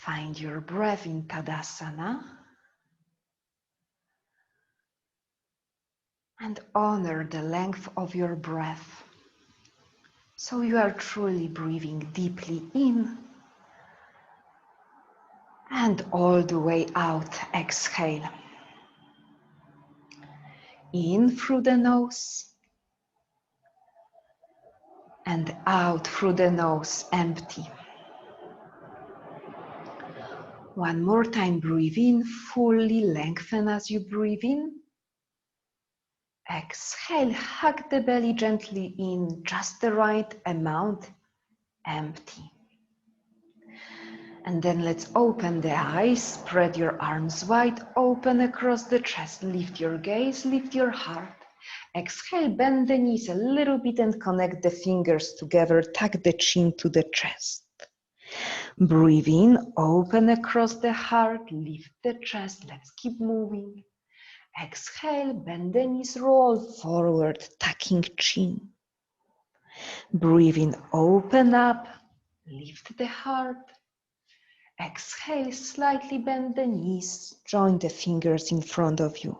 Find your breath in Tadasana and honor the length of your breath. So you are truly breathing deeply in and all the way out. Exhale. In through the nose and out through the nose, empty. One more time, breathe in, fully lengthen as you breathe in. Exhale, hug the belly gently in, just the right amount, empty. And then let's open the eyes, spread your arms wide open across the chest, lift your gaze, lift your heart. Exhale, bend the knees a little bit and connect the fingers together, tuck the chin to the chest. Breathe in, open across the heart, lift the chest, let's keep moving. Exhale, bend the knees, roll forward, tucking chin. Breathe in, open up, lift the heart. Exhale, slightly bend the knees, join the fingers in front of you.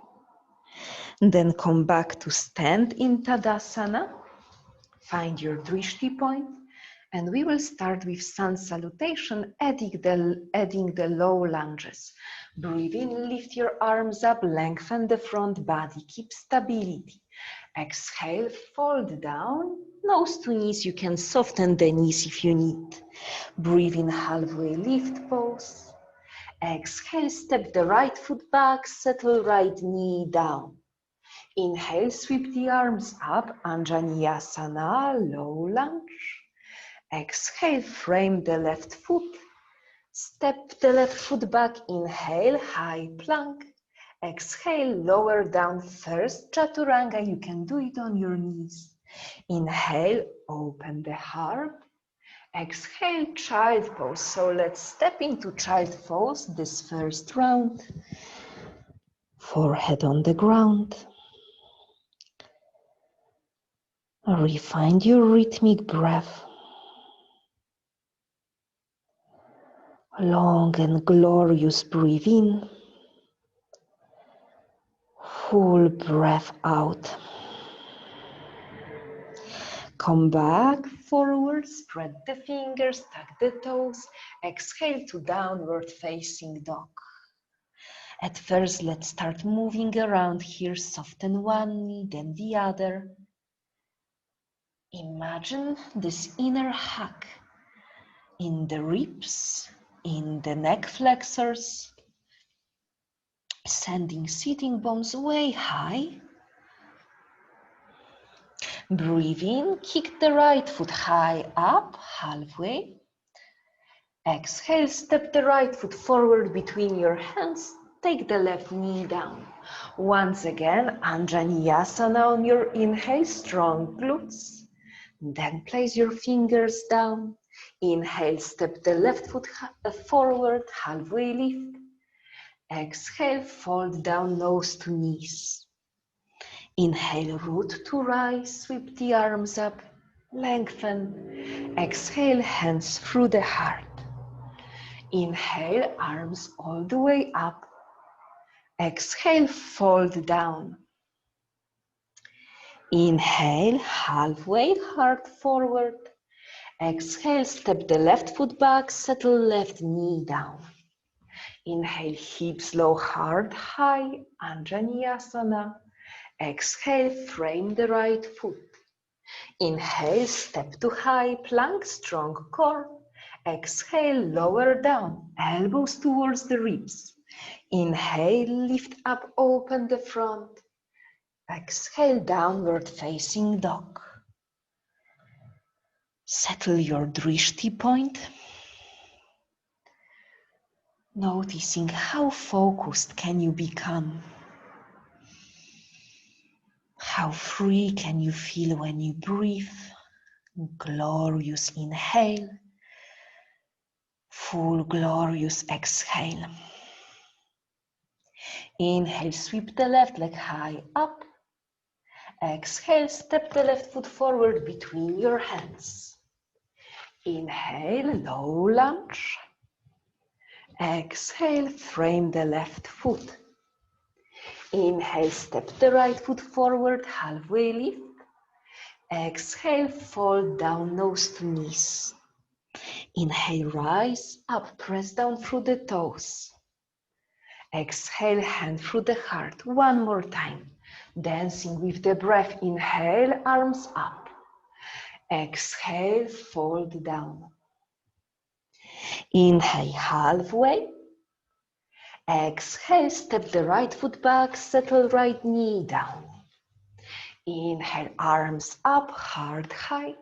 And then come back to stand in Tadasana. Find your drishti point, and we will start with sun salutation, adding the low lunges. Breathe in, lift your arms up, lengthen the front body, keep stability. Exhale, fold down, nose to knees. You can soften the knees if you need. Breathe in, halfway lift pose. Exhale, step the right foot back, settle right knee down. Inhale, sweep the arms up, Anjaneyasana, low lunge. Exhale, frame the left foot. Step the left foot back, inhale, high plank. Exhale, lower down, first chaturanga. You can do it on your knees. Inhale, open the heart. Exhale, child pose. So let's step into child pose this first round. Forehead on the ground. Refine your rhythmic breath. Long and glorious breathe in. Full breath out. Come back, forward, spread the fingers, tuck the toes. Exhale to downward facing dog. At first, let's start moving around here. Soften one knee, then the other. Imagine this inner hug in the ribs, in the neck flexors, sending sitting bones way high. Breathe in, kick the right foot high up, halfway. Exhale, step the right foot forward between your hands. Take the left knee down. Once again, Anjaneyasana on your inhale, strong glutes. Then place your fingers down. Inhale, step the left foot forward, halfway lift. Exhale, fold down, nose to knees. Inhale, root to rise, sweep the arms up, lengthen. Exhale, hands through the heart. Inhale, arms all the way up. Exhale, fold down. Inhale, halfway, heart forward. Exhale, step the left foot back, settle left knee down. Inhale, hips low, heart high, Anjaneyasana. Exhale, frame the right foot. Inhale, step to high plank, strong core. Exhale, lower down, elbows towards the ribs. Inhale, lift up, open the front. Exhale, downward facing dog. Settle your drishti point. Noticing how focused can you become. How free can you feel when you breathe? Glorious inhale, full glorious exhale. Inhale, sweep the left leg high up. Exhale, step the left foot forward between your hands. Inhale, low lunge. Exhale, frame the left foot. Inhale, step the right foot forward, halfway lift. Exhale, fold down, nose to knees. Inhale, rise up, press down through the toes. Exhale, hand through the heart. One more time. Dancing with the breath. Inhale, arms up. Exhale, fold down. Inhale, halfway. Exhale, step the right foot back, settle right knee down. Inhale, arms up, heart high.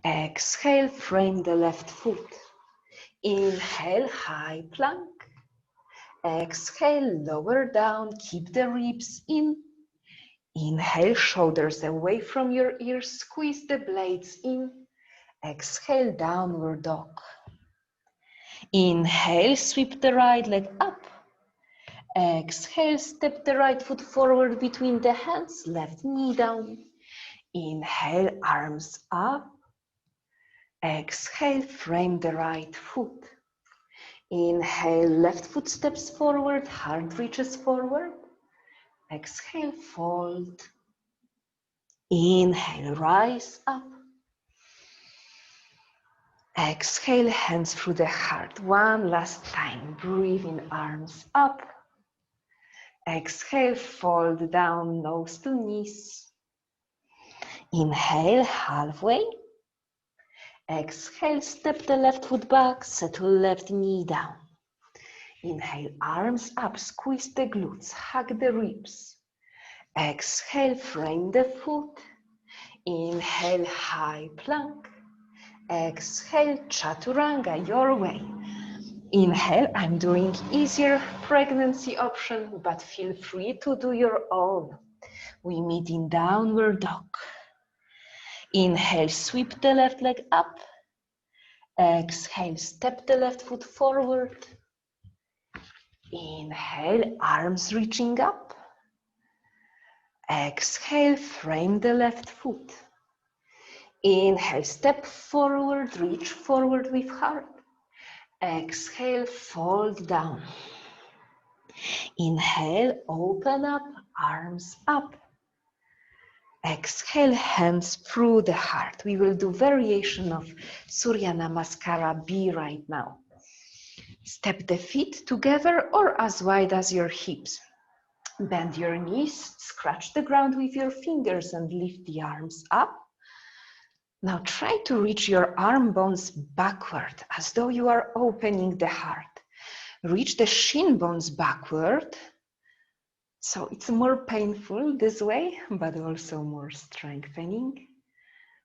Exhale, frame the left foot. Inhale, high plank. Exhale, lower down, keep the ribs in. Inhale, shoulders away from your ears, squeeze the blades in. Exhale, downward dog. Inhale, sweep the right leg up. Exhale, step the right foot forward between the hands, left knee down. Inhale, arms up. Exhale, frame the right foot. Inhale, left foot steps forward, heart reaches forward. Exhale, fold. Inhale, rise up. Exhale, hands through the heart. One last time. Breathe in, arms up. Exhale, fold down, nose to knees. Inhale, halfway. Exhale, step the left foot back, settle left knee down. Inhale, arms up, squeeze the glutes, hug the ribs. Exhale, frame the foot. Inhale, high plank. Exhale, chaturanga, your way. Inhale, I'm doing easier pregnancy option, but feel free to do your own. We meet in downward dog. Inhale, sweep the left leg up. Exhale, step the left foot forward. Inhale, arms reaching up. Exhale, frame the left foot. Inhale, step forward, reach forward with heart. Exhale, fold down. Inhale, open up, arms up. Exhale, hands through the heart. We will do variation of Surya Namaskara B right now. Step the feet together or as wide as your hips. Bend your knees, scratch the ground with your fingers and lift the arms up. Now try to reach your arm bones backward as though you are opening the heart. Reach the shin bones backward. So it's more painful this way, but also more strengthening.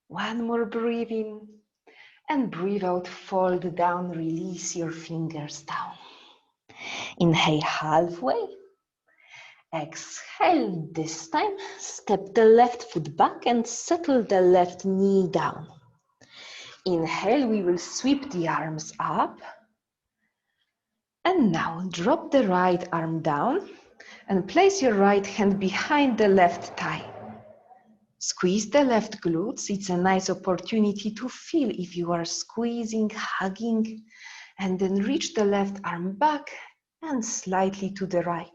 One more breathe in and breathe out, fold down, release your fingers down. Inhale halfway. Exhale this time, step the left foot back and settle the left knee down. Inhale, we will sweep the arms up. And now drop the right arm down and place your right hand behind the left thigh. Squeeze the left glutes. It's a nice opportunity to feel if you are squeezing, hugging, and then reach the left arm back and slightly to the right.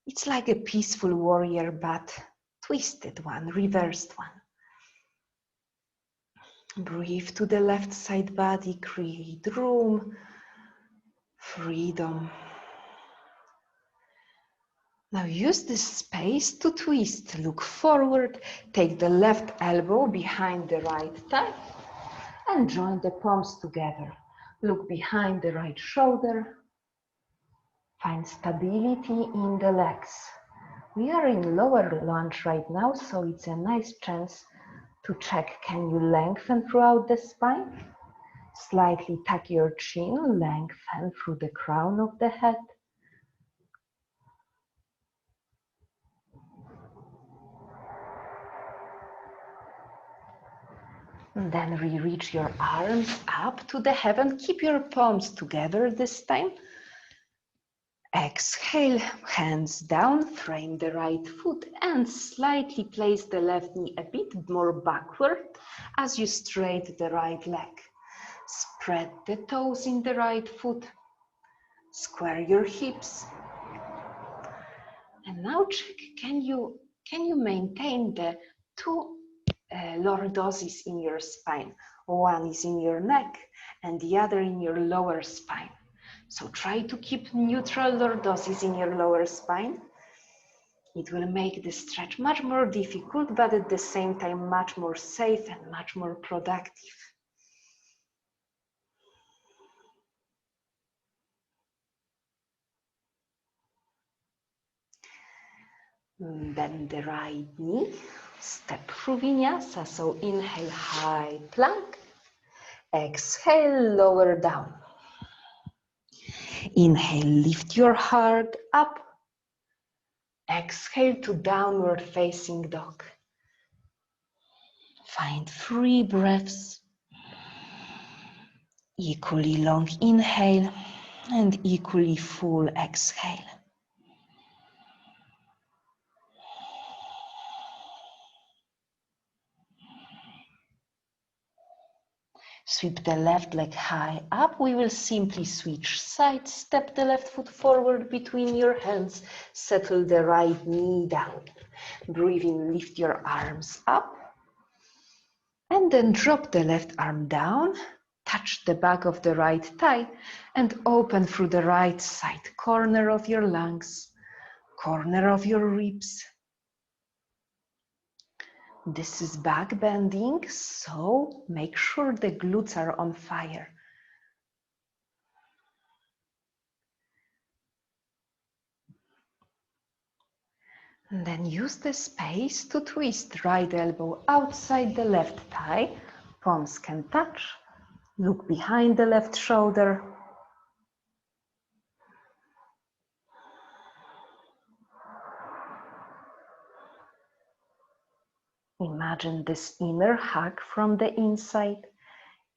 It's like a peaceful warrior, but twisted one, reversed one. Breathe to the left side body, create room, freedom. Now use this space to twist. Look forward, take the left elbow behind the right thigh and join the palms together. Look behind the right shoulder. Find stability in the legs. We are in lower lunge right now, so it's a nice chance to check, can you lengthen throughout the spine? Slightly tuck your chin, lengthen through the crown of the head. And then reach your arms up to the heaven. Keep your palms together this time. Exhale, hands down, frame the right foot and slightly place the left knee a bit more backward as you straighten the right leg. Spread the toes in the right foot. Square your hips. And now check, can you maintain the two lordosis in your spine? One is in your neck and the other in your lower spine. So try to keep neutral lordosis in your lower spine. It will make the stretch much more difficult, but at the same time much more safe and much more productive. Bend the right knee, step through vinyasa. So inhale, high plank. Exhale, lower down. Inhale, lift your heart up. Exhale to downward facing dog. Find 3 breaths. Equally long inhale and equally full exhale. Sweep the left leg high up. We will simply switch sides. Step the left foot forward between your hands. Settle the right knee down. Breathe in, lift your arms up. And then drop the left arm down. Touch the back of the right thigh and open through the right side. Corner of your lungs, corner of your ribs. This is back bending, so make sure the glutes are on fire. And then use the space to twist right elbow outside the left thigh. Palms can touch. Look behind the left shoulder. Imagine this inner hug from the inside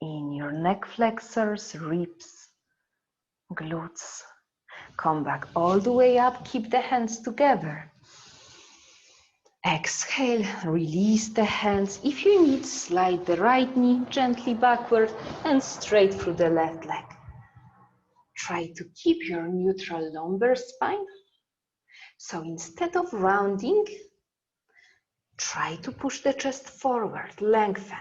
in your neck flexors, ribs, glutes. Come back all the way up, keep the hands together. Exhale, release the hands. If you need, slide the right knee gently backward and straight through the left leg. Try to keep your neutral lumbar spine. So instead of rounding, try to push the chest forward, lengthen.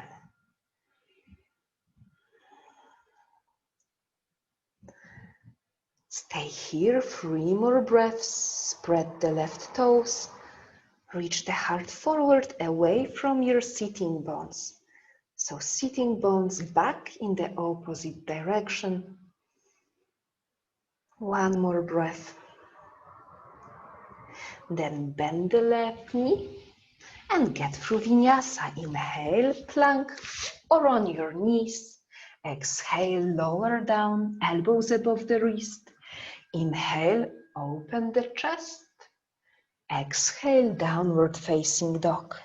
Stay here, 3 more breaths. Spread the left toes. Reach the heart forward, away from your sitting bones. So sitting bones back in the opposite direction. 1 more breath. Then bend the left knee and get through vinyasa. Inhale, plank or on your knees. Exhale, lower down, elbows above the wrist. Inhale, open the chest. Exhale, downward facing dog.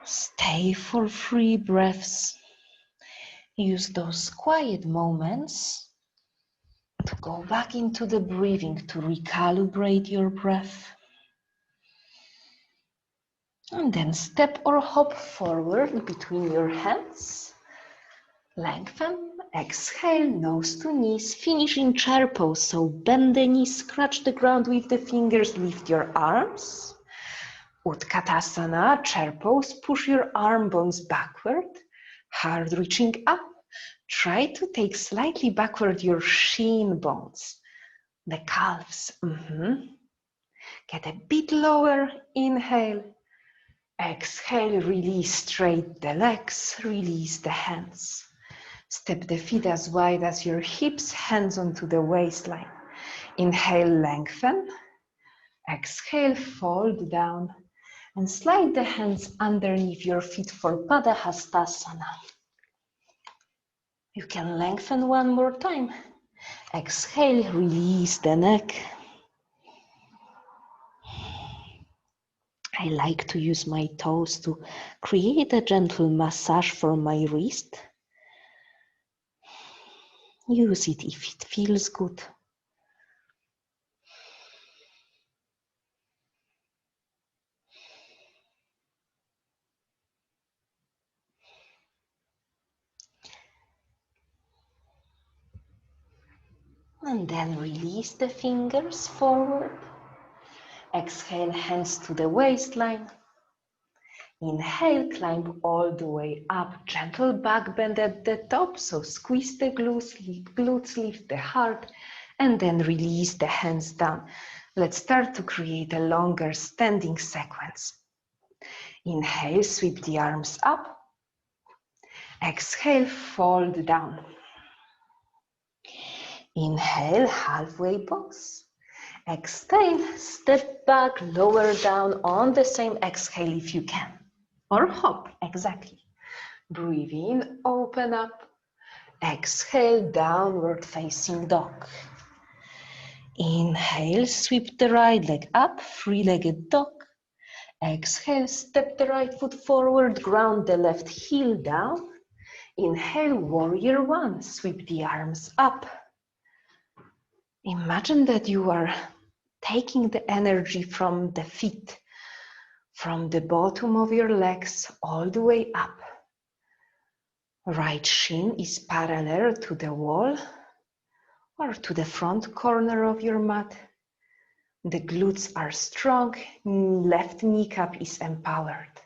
Stay for 3 breaths. Use those quiet moments to go back into the breathing, to recalibrate your breath. And then step or hop forward between your hands. Lengthen, exhale, nose to knees, finish in chair pose. So bend the knees, scratch the ground with the fingers, lift your arms. Utkatasana, chair pose, push your arm bones backward, heart reaching up. Try to take slightly backward your shin bones, the calves. Get a bit lower, inhale. Exhale, release straight the legs, release the hands. Step the feet as wide as your hips, hands onto the waistline. Inhale, lengthen. Exhale, fold down. And slide the hands underneath your feet for Padahastasana. You can lengthen 1 more time. Exhale, release the neck. I like to use my toes to create a gentle massage for my wrist. Use it if it feels good. And then release the fingers forward. Exhale, hands to the waistline. Inhale, climb all the way up. Gentle back bend at the top, so squeeze the glutes, lift the heart, and then release the hands down. Let's start to create a longer standing sequence. Inhale, sweep the arms up. Exhale, fold down. Inhale, halfway pose. Exhale, step back, lower down on the same exhale if you can. Or hop, exactly. Breathe in, open up. Exhale, downward facing dog. Inhale, sweep the right leg up, three-legged dog. Exhale, step the right foot forward, ground the left heel down. Inhale, warrior one, sweep the arms up. Imagine that you are taking the energy from the feet, from the bottom of your legs all the way up. Right shin is parallel to the wall or to the front corner of your mat. The glutes are strong, left kneecap is empowered.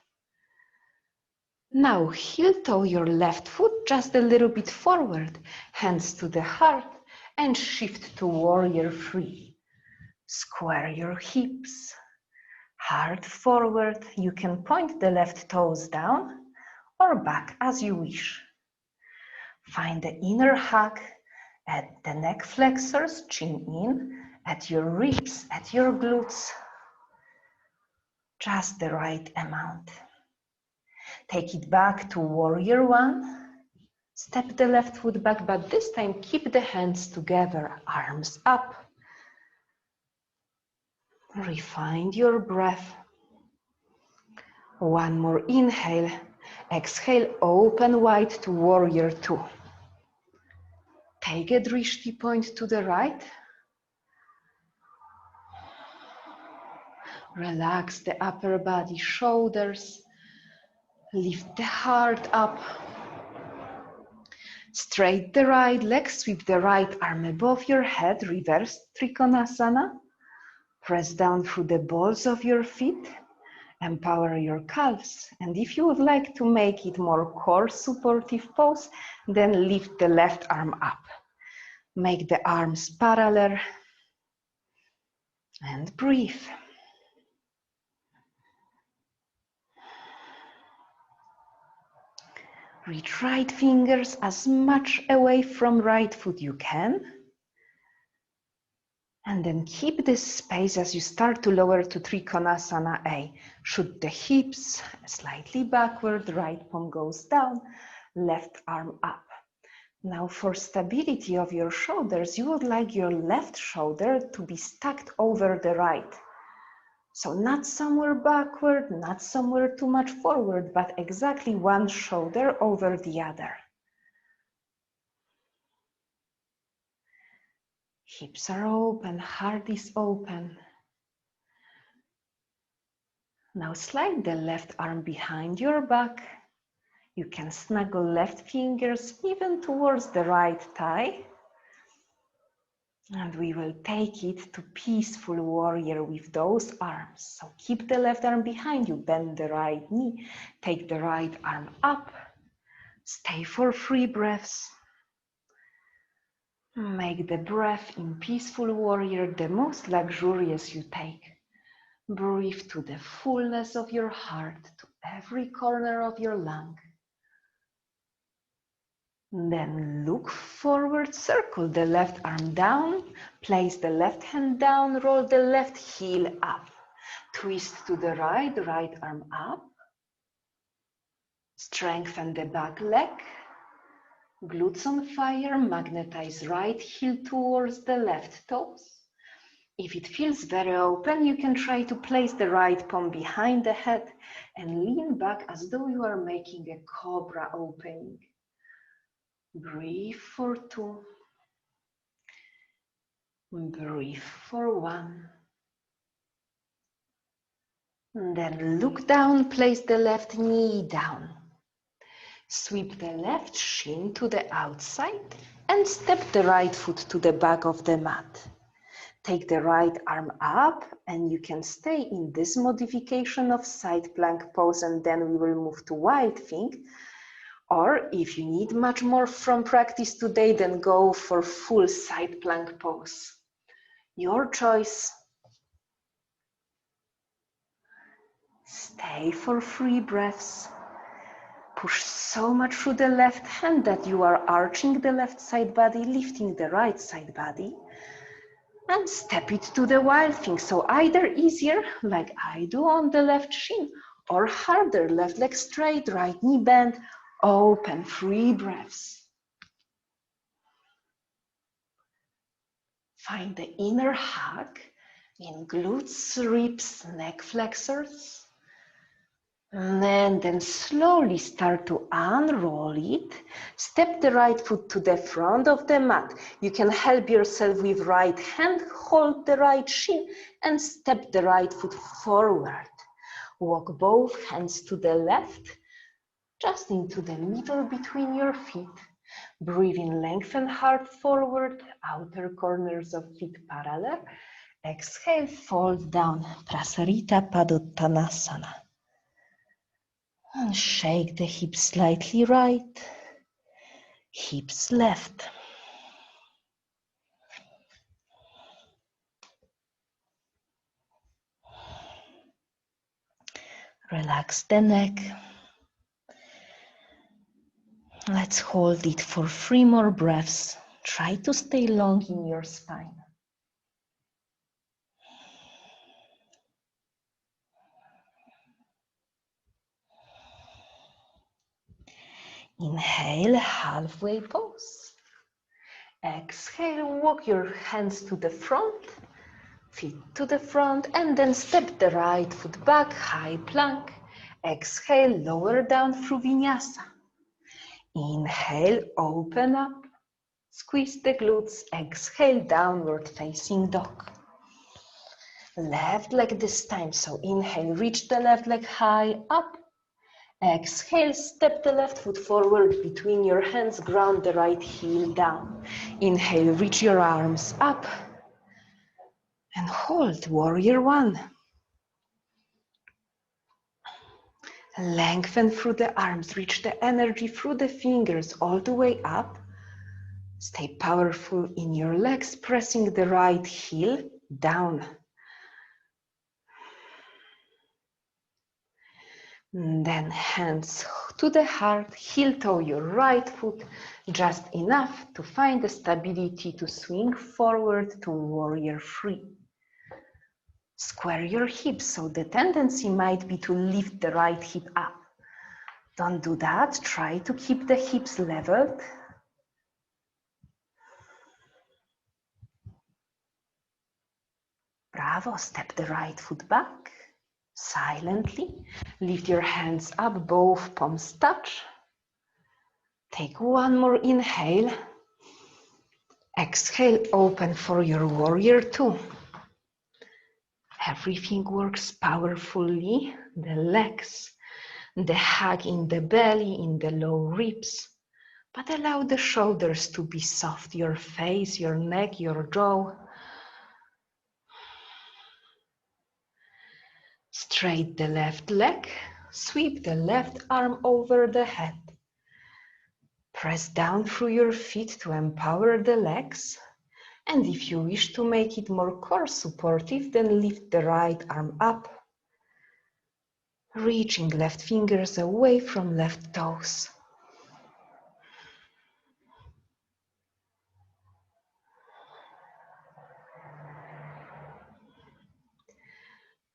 Now heel toe your left foot just a little bit forward, hands to the heart, and shift to warrior three. Square your hips, heart forward. You can point the left toes down or back as you wish. Find the inner hug at the neck flexors, chin in, at your ribs, at your glutes. Just the right amount. Take it back to warrior one. Step the left foot back, but this time keep the hands together, arms up. Refine your breath. One more inhale. Exhale, open wide to warrior two. Take a drishti point to the right. Relax the upper body, shoulders. Lift the heart up. Straight the right leg, sweep the right arm above your head, reverse Trikonasana. Press down through the balls of your feet. Empower your calves. And if you would like to make it more core supportive pose, then lift the left arm up. Make the arms parallel and breathe. Reach right fingers as much away from right foot you can. And then keep this space as you start to lower to Trikonasana A. Shoot the hips slightly backward, right palm goes down, left arm up. Now for stability of your shoulders, you would like your left shoulder to be stacked over the right. So not somewhere backward, not somewhere too much forward, but exactly one shoulder over the other. Hips are open, heart is open. Now slide the left arm behind your back. You can snuggle left fingers even towards the right thigh. And we will take it to peaceful warrior with those arms. So keep the left arm behind you, bend the right knee, take the right arm up. Stay for 3 breaths. Make the breath in peaceful warrior the most luxurious you take. Breathe to the fullness of your heart, to every corner of your lung. Then look forward, circle the left arm down, place the left hand down, roll the left heel up. Twist to the right arm up. Strengthen the back leg. Glutes on fire, magnetize right heel towards the left toes. If it feels very open, you can try to place the right palm behind the head and lean back as though you are making a cobra opening. Breathe for 2. Breathe for 1. And then look down, place the left knee down. Sweep the left shin to the outside and step the right foot to the back of the mat. Take the right arm up and you can stay in this modification of side plank pose, and then we will move to wild thing. Or if you need much more from practice today, then go for full side plank pose. Your choice. Stay for 3 breaths. Push so much through the left hand that you are arching the left side body, lifting the right side body. And step it to the wild thing. So either easier, like I do on the left shin, or harder, left leg straight, right knee bent, open, 3 breaths. Find the inner hug in glutes, ribs, neck flexors. And then slowly start to unroll it. Step the right foot to the front of the mat. You can help yourself with right hand, hold the right shin and step the right foot forward. Walk both hands to the left, just into the middle between your feet. Breathe in, lengthen heart forward, outer corners of feet parallel. Exhale, fold down, Prasarita Padottanasana. And shake the hips slightly right, hips left. Relax the neck. Let's hold it for 3 more breaths. Try to stay long in your spine. Inhale, halfway pose. Exhale, walk your hands to the front, feet to the front, and then step the right foot back, high plank. Exhale, lower down through vinyasa. Inhale, open up, squeeze the glutes. Exhale, downward facing dog. Left leg this time, so inhale, reach the left leg high up. Exhale, step the left foot forward between your hands, ground the right heel down. Inhale, reach your arms up and hold, warrior 1. Lengthen through the arms, reach the energy through the fingers all the way up. Stay powerful in your legs, pressing the right heel down. And then hands to the heart, heel toe your right foot, just enough to find the stability to swing forward to warrior 3. Square your hips, so the tendency might be to lift the right hip up. Don't do that, try to keep the hips leveled. Bravo, step the right foot back. Silently, lift your hands up, both palms touch. Take 1 more inhale. Exhale, open for your warrior 2. Everything works powerfully. The legs, the hug in the belly, in the low ribs. But allow the shoulders to be soft, your face, your neck, your jaw. Straight the left leg, sweep the left arm over the head. Press down through your feet to empower the legs. And if you wish to make it more core supportive, then lift the right arm up, reaching left fingers away from left toes.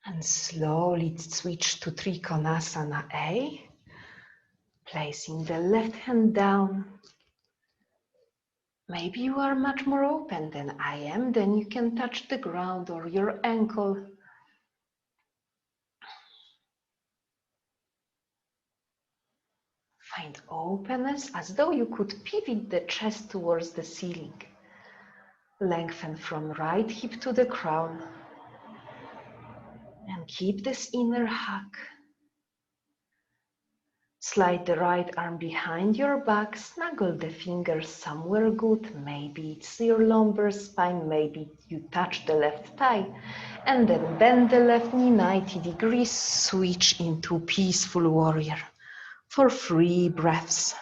And slowly switch to Trikonasana A, placing the left hand down. Maybe you are much more open than I am, then you can touch the ground or your ankle. Find openness as though you could pivot the chest towards the ceiling. Lengthen from right hip to the crown. And keep this inner hug. Slide the right arm behind your back, snuggle the fingers somewhere good. Maybe it's your lumbar spine, maybe you touch the left thigh. And then bend the left knee 90 degrees, switch into peaceful warrior for 3 breaths.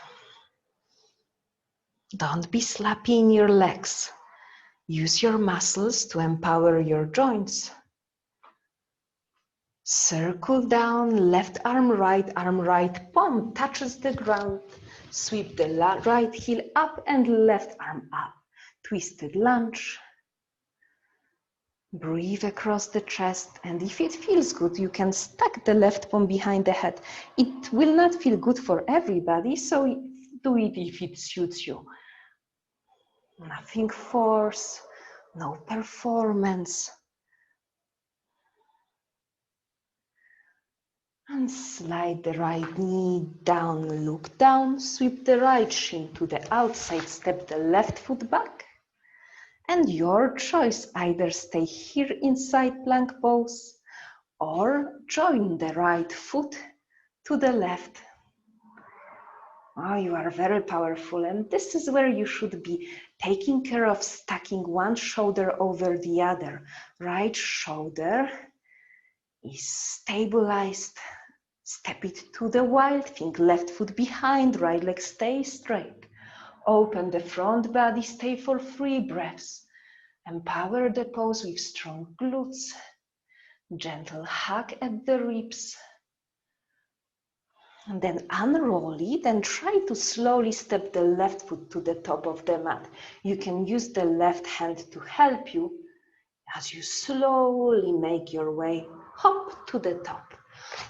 Don't be slappy in your legs. Use your muscles to empower your joints. Circle down, left arm, right palm touches the ground. Sweep the right heel up and left arm up. Twisted lunge. Breathe across the chest, and if it feels good, you can stack the left palm behind the head. It will not feel good for everybody, so do it if it suits you. Nothing force, no performance. And slide the right knee down, look down, sweep the right shin to the outside, step the left foot back. And your choice, either stay here inside plank pose or join the right foot to the left. Oh, you are very powerful, and this is where you should be taking care of stacking one shoulder over the other. Right shoulder is stabilized. Step it to the wild thing, left foot behind, right leg stay straight. Open the front body, stay for 3 breaths. Empower the pose with strong glutes. Gentle hug at the ribs. And then unroll it and try to slowly step the left foot to the top of the mat. You can use the left hand to help you as you slowly make your way hop to the top.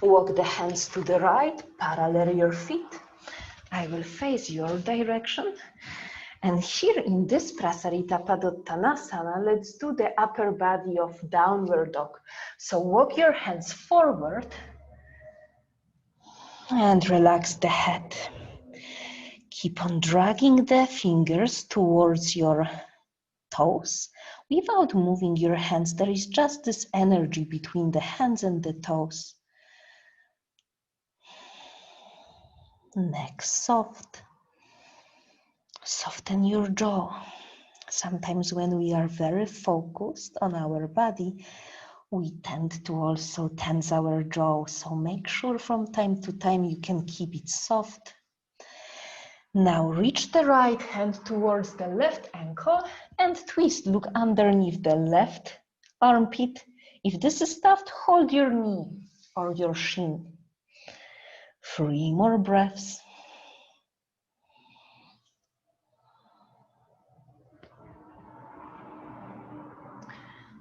Walk the hands to the right, parallel your feet. I will face your direction. And here in this Prasarita Padottanasana, let's do the upper body of downward dog. So walk your hands forward and relax the head. Keep on dragging the fingers towards your toes without moving your hands. There is just this energy between the hands and the toes. Neck soft. Soften your jaw. Sometimes when we are very focused on our body, we tend to also tense our jaw. So make sure from time to time you can keep it soft. Now reach the right hand towards the left ankle and twist. Look underneath the left armpit. If this is tough, hold your knee or your shin. 3 more breaths.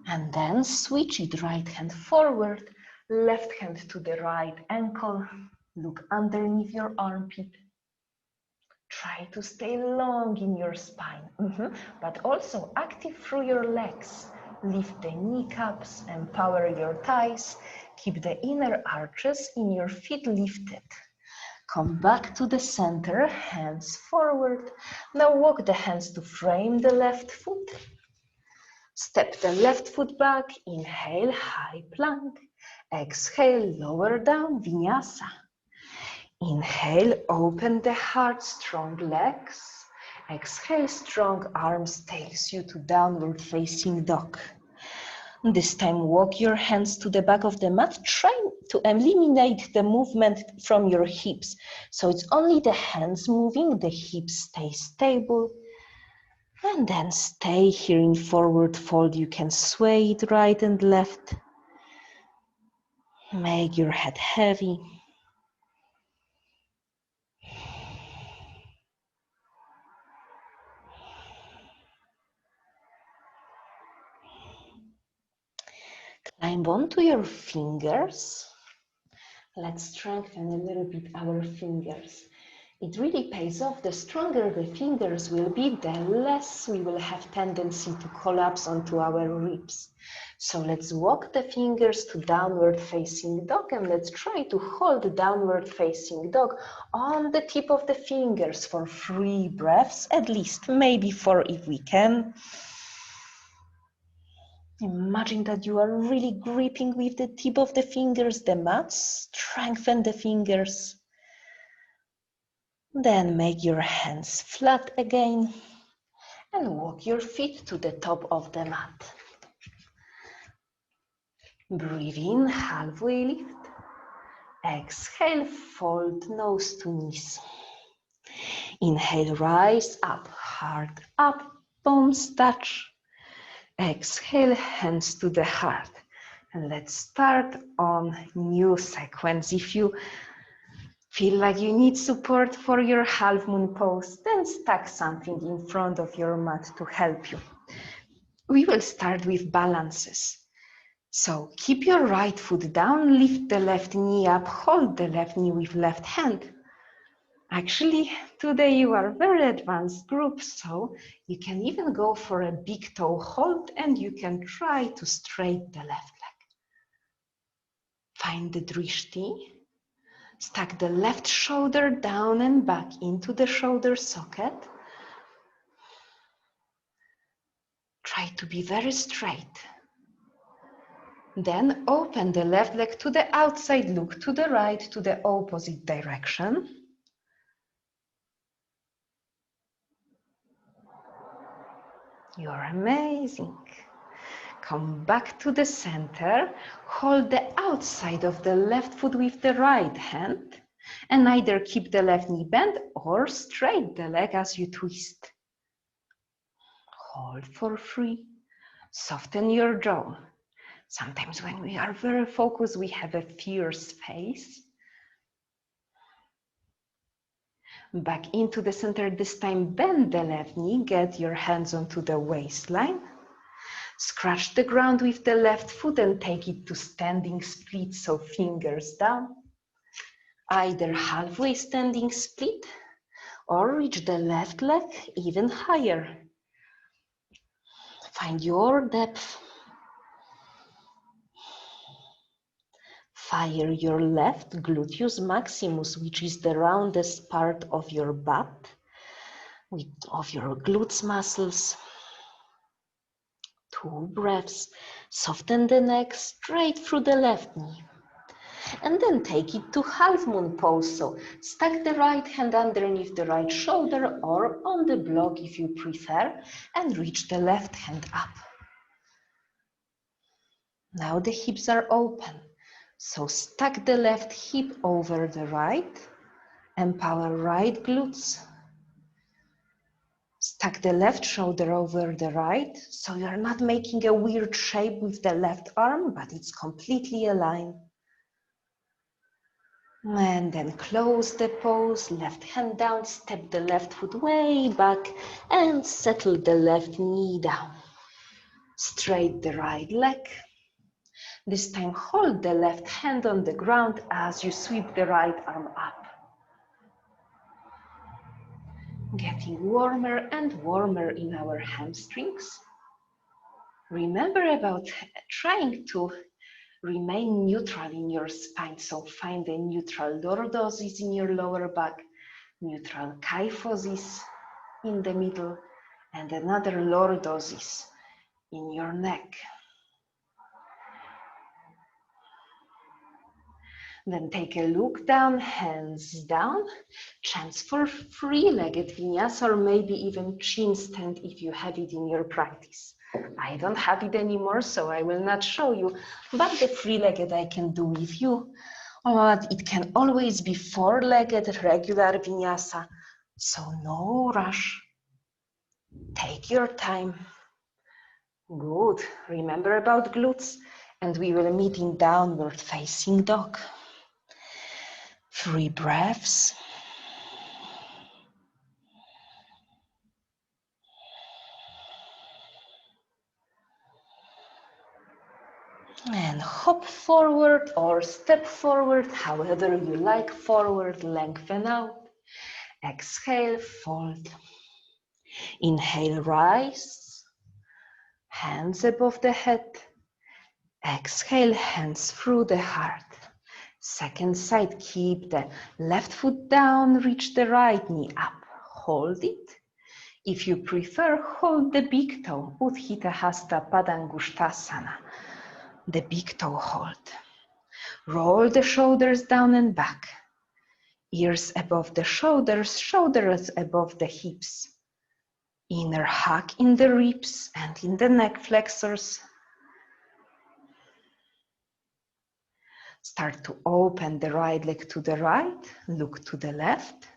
And then switch it, right hand forward, left hand to the right ankle. Look underneath your armpit. Try to stay long in your spine, but also active through your legs. Lift the kneecaps, empower your thighs. Keep the inner arches in your feet lifted. Come back to the center, hands forward. Now walk the hands to frame the left foot. Step the left foot back, inhale, high plank. Exhale, lower down, vinyasa. Inhale, open the heart, strong legs. Exhale, strong arms takes you to downward facing dog. This time, walk your hands to the back of the mat. Try to eliminate the movement from your hips. So it's only the hands moving, the hips stay stable. And then stay here in forward fold. You can sway it right and left. Make your head heavy. Climb onto your fingers. Let's strengthen a little bit our fingers. It really pays off. The stronger the fingers will be, the less we will have tendency to collapse onto our ribs. So let's walk the fingers to downward facing dog, and let's try to hold downward facing dog on the tip of the fingers for 3 breaths, at least, maybe 4 if we can. Imagine that you are really gripping with the tip of the fingers the mat. Strengthen the fingers. Then make your hands flat again and walk your feet to the top of the mat. Breathe in, halfway lift. Exhale, fold nose to knees. Inhale, rise up, heart up, palms touch. Exhale, hands to the heart. And let's start on new sequence. If you feel like you need support for your half moon pose, then stack something in front of your mat to help you. We will start with balances. So keep your right foot down, lift the left knee up, hold the left knee with left hand. Actually, today you are very advanced group, so you can even go for a big toe hold and you can try to straighten the left leg. Find the drishti. Stack the left shoulder down and back into the shoulder socket. Try to be very straight. Then open the left leg to the outside, look to the right, to the opposite direction. You're amazing. Come back to the center, hold the outside of the left foot with the right hand, and either keep the left knee bent or straight the leg as you twist. Hold for 3. Soften your jaw. Sometimes when we are very focused, we have a fierce face. Back into the center, this time bend the left knee, get your hands onto the waistline. Scratch the ground with the left foot and take it to standing split, so fingers down. Either halfway standing split or reach the left leg even higher. Find your depth. Fire your left gluteus maximus, which is the roundest part of your butt, of your glutes muscles. 2 breaths. Soften the neck straight through the left knee. And then take it to half moon pose. So stack the right hand underneath the right shoulder or on the block if you prefer, and reach the left hand up. Now the hips are open. So stack the left hip over the right. Empower right glutes. Stack the left shoulder over the right, so you're not making a weird shape with the left arm, but it's completely aligned. And then close the pose, left hand down, step the left foot way back, and settle the left knee down. Straight the right leg. This time hold the left hand on the ground as you sweep the right arm up. Getting warmer and warmer in our hamstrings. Remember about trying to remain neutral in your spine. So find a neutral lordosis in your lower back, neutral kyphosis in the middle, and another lordosis in your neck. Then take a look down, hands down, chance for 3-legged vinyasa, or maybe even chin stand if you have it in your practice. I don't have it anymore, so I will not show you, but the 3-legged I can do with you. But it can always be 4-legged regular vinyasa, so no rush. Take your time. Good. Remember about glutes, and we will meet in downward facing dog. 3 breaths. And hop forward or step forward, however you like. Forward, lengthen out. Exhale, fold. Inhale, rise. Hands above the head. Exhale, hands through the heart. Second side, keep the left foot down, reach the right knee up. Hold it. If you prefer, hold the big toe, Utthita Hasta Padangusthasana, the big toe hold. Roll the shoulders down and back. Ears above the shoulders, shoulders above the hips. Inner hug in the ribs and in the neck flexors. Start to open the right leg to the right, look to the left.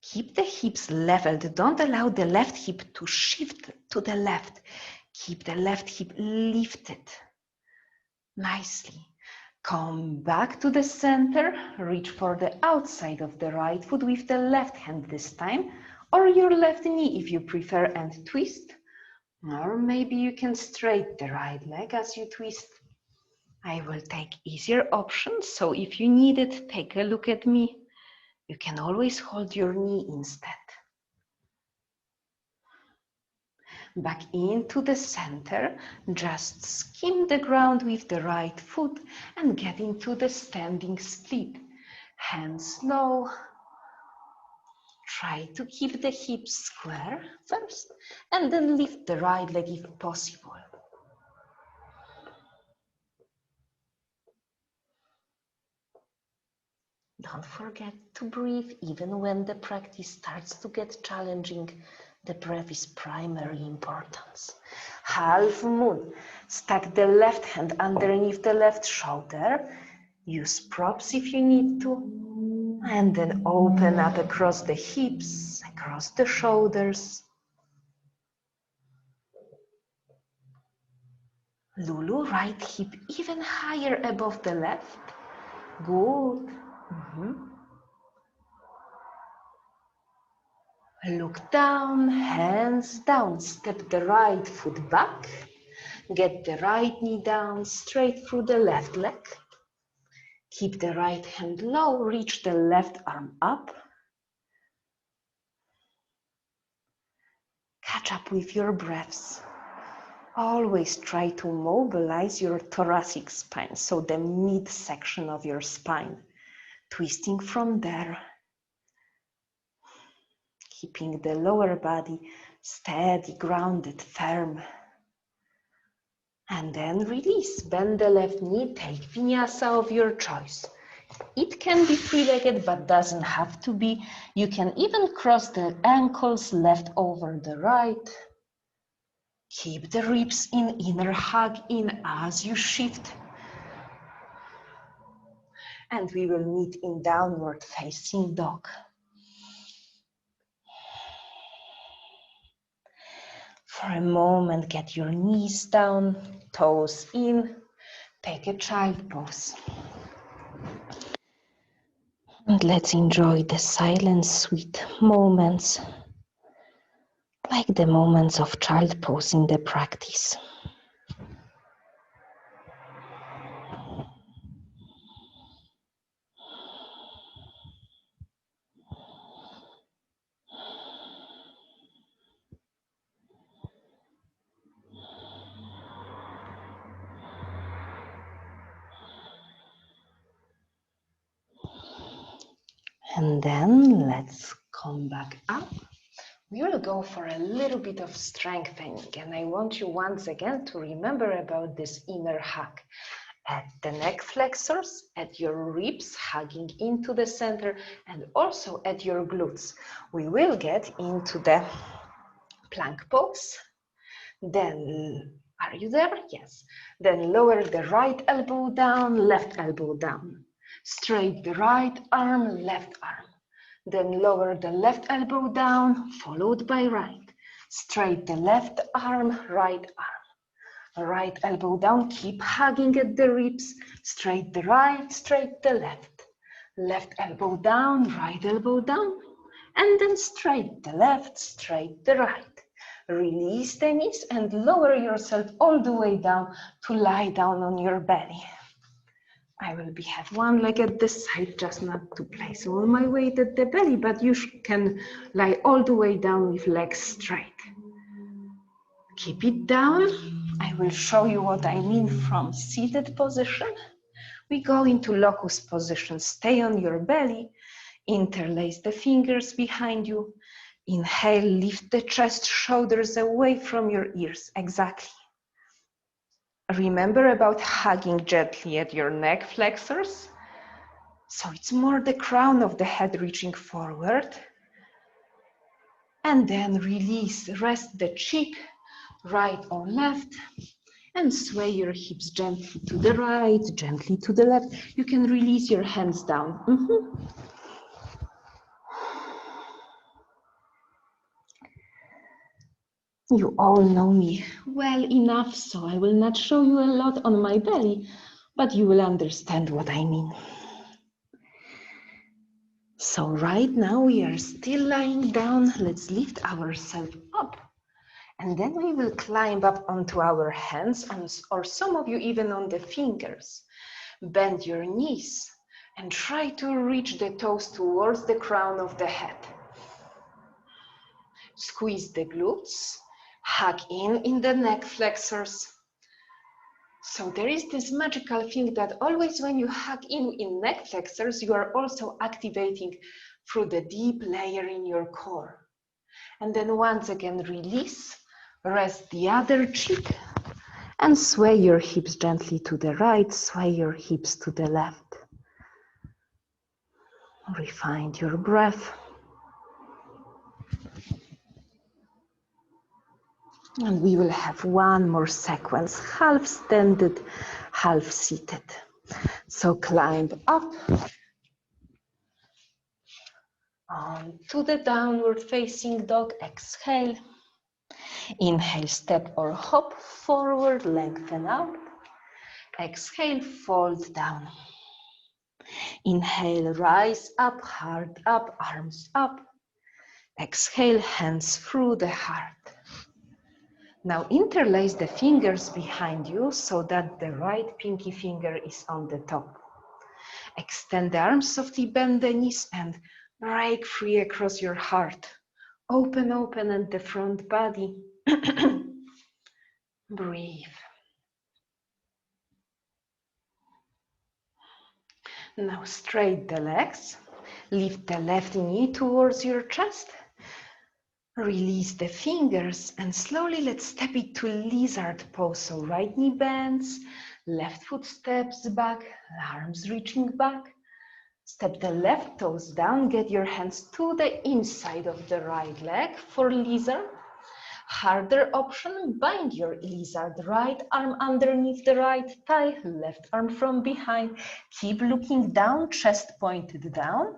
Keep the hips leveled, don't allow the left hip to shift to the left. Keep the left hip lifted nicely. Come back to the center, reach for the outside of the right foot with the left hand this time, or your left knee if you prefer, and twist. Or maybe you can straighten the right leg as you twist. I will take easier options, so if you need it, take a look at me. You can always hold your knee instead. Back into the center, just skim the ground with the right foot and get into the standing split. Hands low. Try to keep the hips square first and then lift the right leg if possible. Don't forget to breathe even when the practice starts to get challenging. The breath is primary importance. Half moon. Stack the left hand underneath the left shoulder. Use props if you need to. And then open up across the hips, across the shoulders. Lulu, right hip even higher above the left. Good. Look down, hands down, step the right foot back, get the right knee down, straight through the left leg. Keep the right hand low, reach the left arm up. Catch up with your breaths. Always try to mobilize your thoracic spine, so the midsection of your spine. Twisting from there. Keeping the lower body steady, grounded, firm. And then release. Bend the left knee, take vinyasa of your choice. It can be three-legged, but doesn't have to be. You can even cross the ankles left over the right. Keep the ribs in, inner hug in as you shift. And we will meet in downward facing dog. For a moment, get your knees down, toes in, take a child pose. And let's enjoy the silent, sweet moments, like the moments of child pose in the practice. And then let's come back up. We will go for a little bit of strengthening, and I want you once again to remember about this inner hug. At the neck flexors, at your ribs, hugging into the center, and also at your glutes. We will get into the plank pose. Then, are you there? Yes. Then lower the right elbow down, left elbow down. Straight the right arm, left arm. Then lower the left elbow down, followed by right. Straight the left arm, right arm. Right elbow down, keep hugging at the ribs. Straight the right, straight the left. Left elbow down, right elbow down. And then straight the left, straight the right. Release the knees and lower yourself all the way down to lie down on your belly. I will have one leg at this side, just not to place all my weight at the belly, but you can lie all the way down with legs straight. Keep it down. I will show you what I mean from seated position. We go into locust position. Stay on your belly. Interlace the fingers behind you. Inhale, lift the chest, shoulders away from your ears. Exactly. Remember about hugging gently at your neck flexors. So it's more the crown of the head reaching forward. And then release, rest the cheek, right or left, and sway your hips gently to the right, gently to the left. You can release your hands down. You all know me well enough, so I will not show you a lot on my belly, but you will understand what I mean. So right now we are still lying down. Let's lift ourselves up. And then we will climb up onto our hands, or some of you even on the fingers. Bend your knees and try to reach the toes towards the crown of the head. Squeeze the glutes, hug in the neck flexors. So there is this magical thing that always when you hug in neck flexors, you are also activating through the deep layer in your core. And then once again, release, rest the other cheek, and sway your hips gently to the right, sway your hips to the left. Refine your breath. And we will have one more sequence, half standing, half seated. So climb up onto the downward facing dog. Exhale. Inhale, step or hop forward, lengthen out. Exhale, fold down. Inhale, rise up, heart up, arms up. Exhale, hands through the heart. Now interlace the fingers behind you so that the right pinky finger is on the top. Extend the arms softly, bend the knees and break free across your heart. Open at the front body. Breathe. Now straight the legs. Lift the left knee towards your chest. Release the fingers and slowly let's step it to lizard pose. So right knee bends, left foot steps back, arms reaching back. Step the left toes down, get your hands to the inside of the right leg for lizard. Harder option, bind your lizard, right arm underneath the right thigh, left arm from behind. Keep looking down, chest pointed down.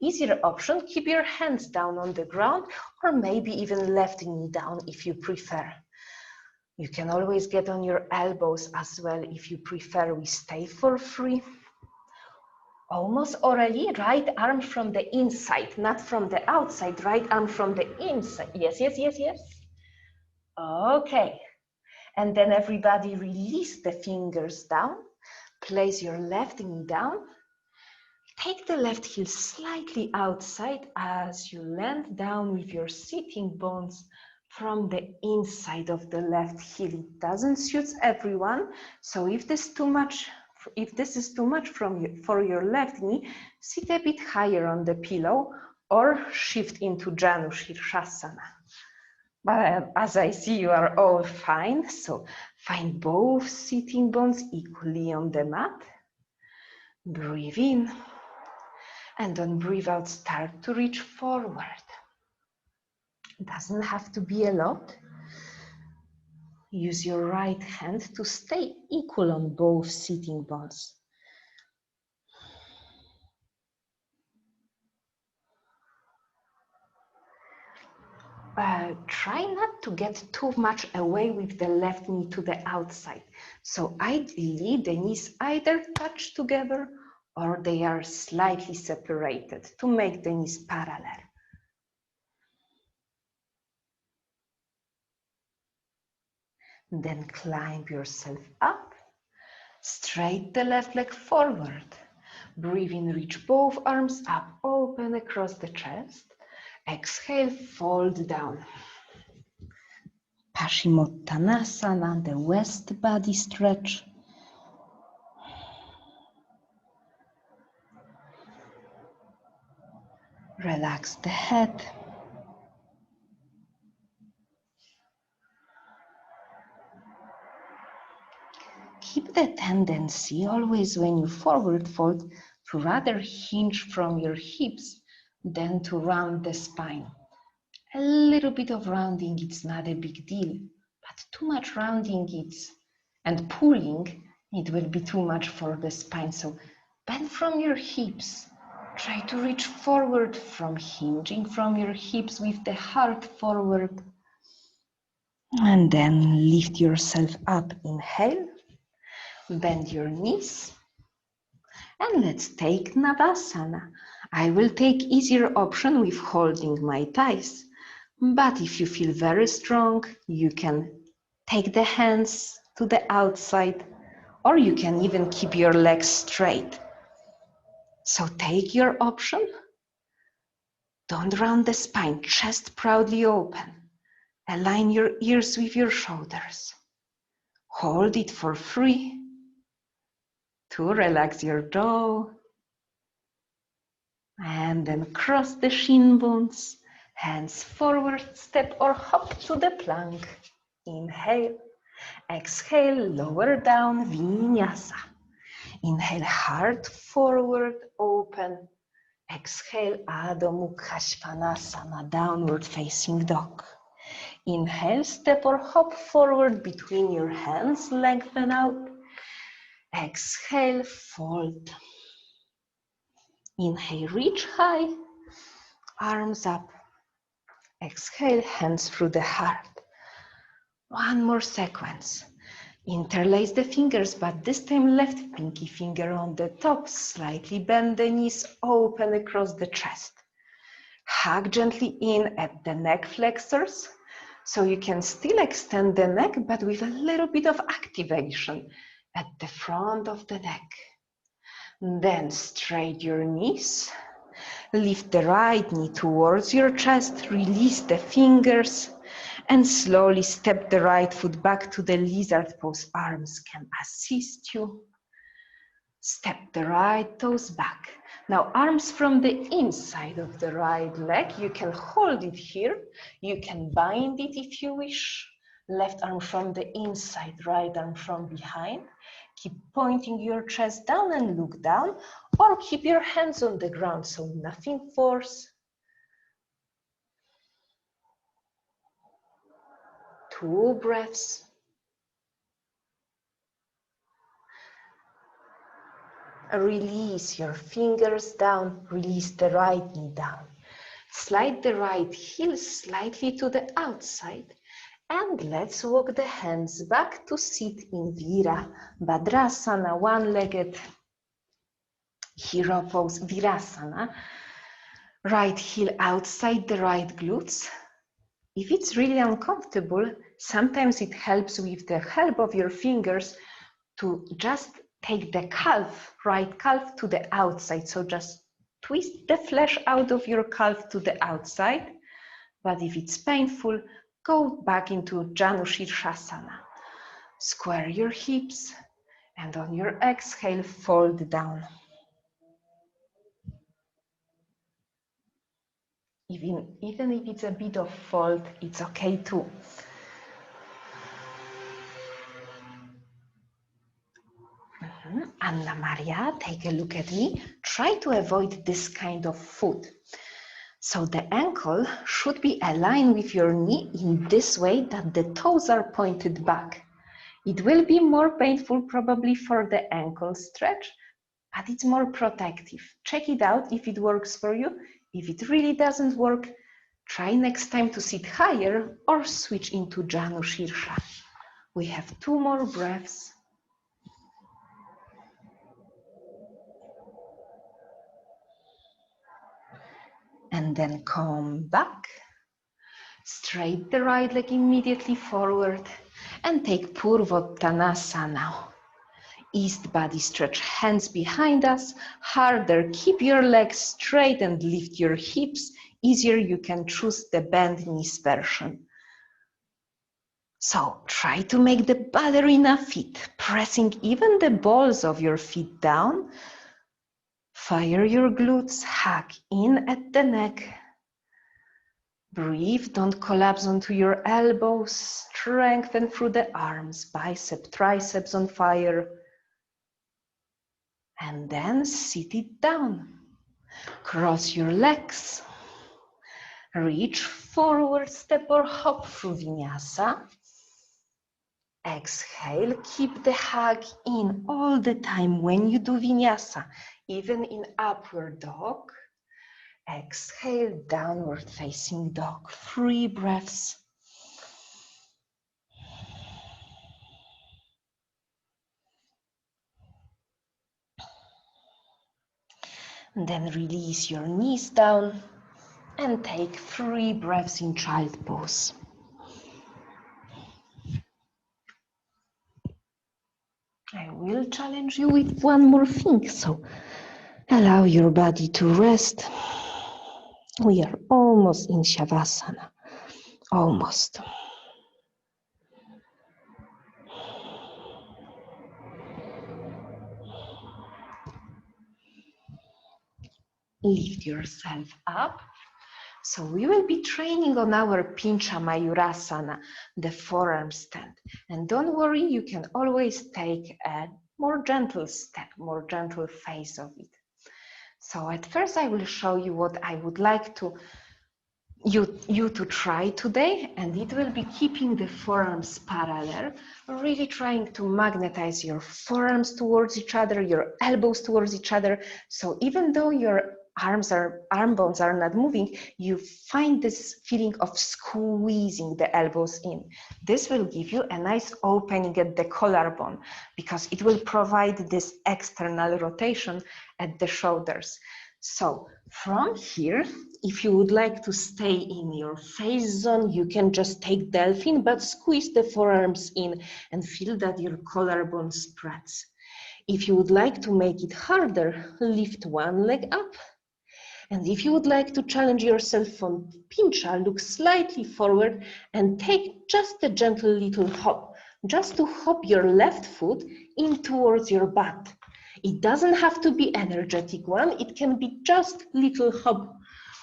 Easier option, keep your hands down on the ground or maybe even left knee down if you prefer. You can always get on your elbows as well if you prefer. We stay for free. Almost orally, right arm from the inside, not from the outside, right arm from the inside. Yes, yes, yes, yes. Okay, and then everybody release the fingers down, place your left knee down, take the left heel slightly outside as you land down with your sitting bones from the inside of the left heel. It doesn't suit everyone, so if this is too much for your left knee, sit a bit higher on the pillow or shift into Janu Shirshasana. But as I see, you are all fine. So find both sitting bones equally on the mat. Breathe in. And on breathe out, start to reach forward. It doesn't have to be a lot. Use your right hand to stay equal on both sitting bones. Try not to get too much away with the left knee to the outside. So ideally, the knees either touch together or they are slightly separated to make the knees parallel. Then climb yourself up, straight the left leg forward. Breathe in, reach both arms up, open across the chest. Exhale, fold down. Paschimottanasana, the west body stretch. Relax the head. the tendency always when you forward fold to rather hinge from your hips than to round the spine. A little bit of rounding, it's not a big deal, but too much rounding and pulling, it will be too much for the spine. So bend from your hips. Try to reach forward from hinging from your hips with the heart forward. And then lift yourself up. Inhale, bend your knees. And let's take Navasana. I will take easier option with holding my thighs. But if you feel very strong, you can take the hands to the outside, or you can even keep your legs straight. So take your option. Don't round the spine, chest proudly open. Align your ears with your shoulders. Hold it for 3, 2, relax your jaw. And then cross the shin bones. Hands forward, step or hop to the plank. Inhale. Exhale, lower down, Vinyasa. Inhale, heart forward, open. Exhale, Adho Mukha Svanasana, downward facing dog. Inhale, step or hop forward between your hands, lengthen out. Exhale, fold. Inhale, reach high, arms up. Exhale, hands through the heart. One more sequence. Interlace the fingers, but this time left pinky finger on the top. Slightly bend the knees, open across the chest. Hug gently in at the neck flexors. So you can still extend the neck, but with a little bit of activation at the front of the neck. Then straight your knees. Lift the right knee towards your chest, release the fingers, and slowly step the right foot back to the lizard pose. Arms can assist you. Step the right toes back. Now arms from the inside of the right leg. You can hold it here. You can bind it if you wish. Left arm from the inside, right arm from behind. Keep pointing your chest down and look down, or keep your hands on the ground, so nothing force. 2 breaths. Release your fingers down, release the right knee down. Slide the right heel slightly to the outside, and let's walk the hands back to sit in Virabhadrasana, one-legged hero pose, Virasana. Right heel outside the right glutes. If it's really uncomfortable, sometimes it helps with the help of your fingers to just take the calf, right calf to the outside. So just twist the flesh out of your calf to the outside. But if it's painful, go back into Janu Shirshasana. Square your hips, and on your exhale, fold down. Even if it's a bit of fold, it's okay too. Anna Maria, take a look at me. Try to avoid this kind of foot. So the ankle should be aligned with your knee in this way that the toes are pointed back. It will be more painful probably for the ankle stretch, but it's more protective. Check it out if it works for you. If it really doesn't work, try next time to sit higher or switch into Janu Shirsha. We have 2 more breaths. And then come back. Straight the right leg immediately forward and take Purvottanasana now. East body stretch, hands behind us. Harder, keep your legs straight and lift your hips. Easier, you can choose the bend knees version. So try to make the ballerina feet, pressing even the balls of your feet down. Fire your glutes, hug in at the neck. Breathe, don't collapse onto your elbows. Strengthen through the arms, bicep, triceps on fire. And then sit it down. Cross your legs. Reach forward, step or hop through vinyasa. Exhale, keep the hug in all the time when you do vinyasa, even in upward dog. Exhale, downward facing dog. 3 breaths. And then release your knees down and take 3 breaths in child pose. I will challenge you with one more thing, so allow your body to rest. We are almost in Shavasana, almost. Lift yourself up. So we will be training on our Pincha Mayurasana, the forearm stand. And don't worry, you can always take a more gentle step, more gentle phase of it. So at first I will show you what I would like you to try today, and it will be keeping the forearms parallel, really trying to magnetize your forearms towards each other, your elbows towards each other. So even though your arm bones are not moving, you find this feeling of squeezing the elbows in. This will give you a nice opening at the collarbone because it will provide this external rotation at the shoulders. So from here, if you would like to stay in your face zone, you can just take Delphin, but squeeze the forearms in and feel that your collarbone spreads. If you would like to make it harder, lift one leg up. And if you would like to challenge yourself from Pincha, look slightly forward and take just a gentle little hop, just to hop your left foot in towards your butt. It doesn't have to be energetic one, it can be just little hop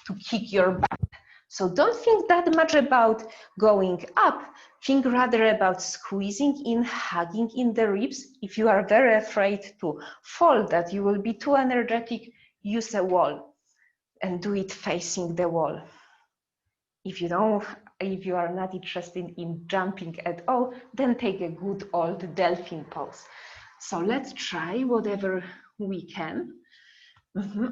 to kick your butt. So don't think that much about going up, think rather about squeezing in, hugging in the ribs. If you are very afraid to fall, that you will be too energetic, use a wall and do it facing the wall. If you are not interested in jumping at all, then take a good old Delphin pose. So let's try whatever we can.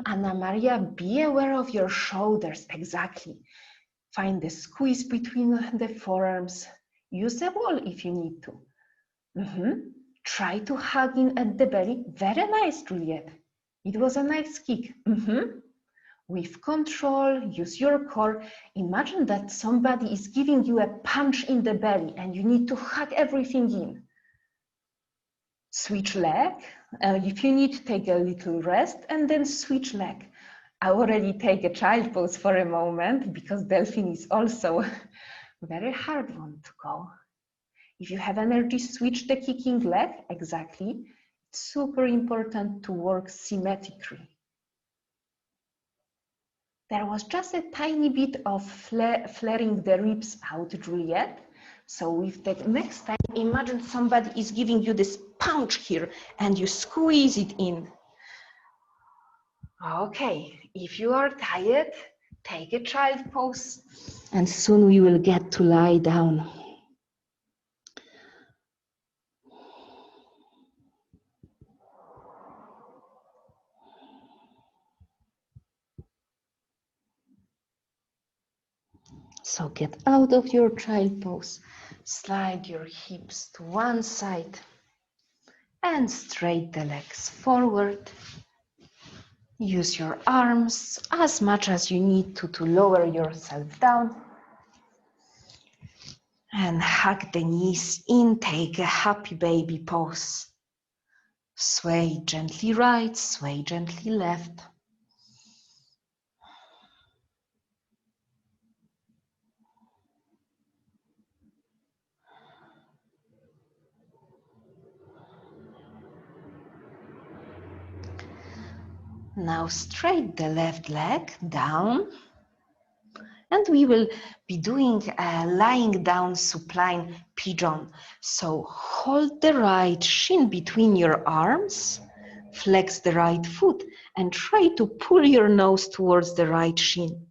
Anna Maria, be aware of your shoulders, exactly. Find the squeeze between the forearms. Use a wall if you need to. Try to hug in at the belly. Very nice, Juliet. It was a nice kick. With control, use your core. Imagine that somebody is giving you a punch in the belly and you need to hug everything in. Switch leg. If you need, take a little rest and then switch leg. I already take a child pose for a moment because Delphin is also a very hard one to go. If you have energy, switch the kicking leg, exactly. It's super important to work symmetrically. There was just a tiny bit of flaring the ribs out, Juliet. So with the next time, imagine somebody is giving you this punch here and you squeeze it in. Okay, if you are tired, take a child pose and soon we will get to lie down. So get out of your child pose, slide your hips to one side and straight the legs forward. Use your arms as much as you need to lower yourself down. And hug the knees in, take a happy baby pose. Sway gently right, sway gently left. Now straight the left leg down. And we will be doing a lying down supine pigeon. So hold the right shin between your arms, flex the right foot and try to pull your nose towards the right shin.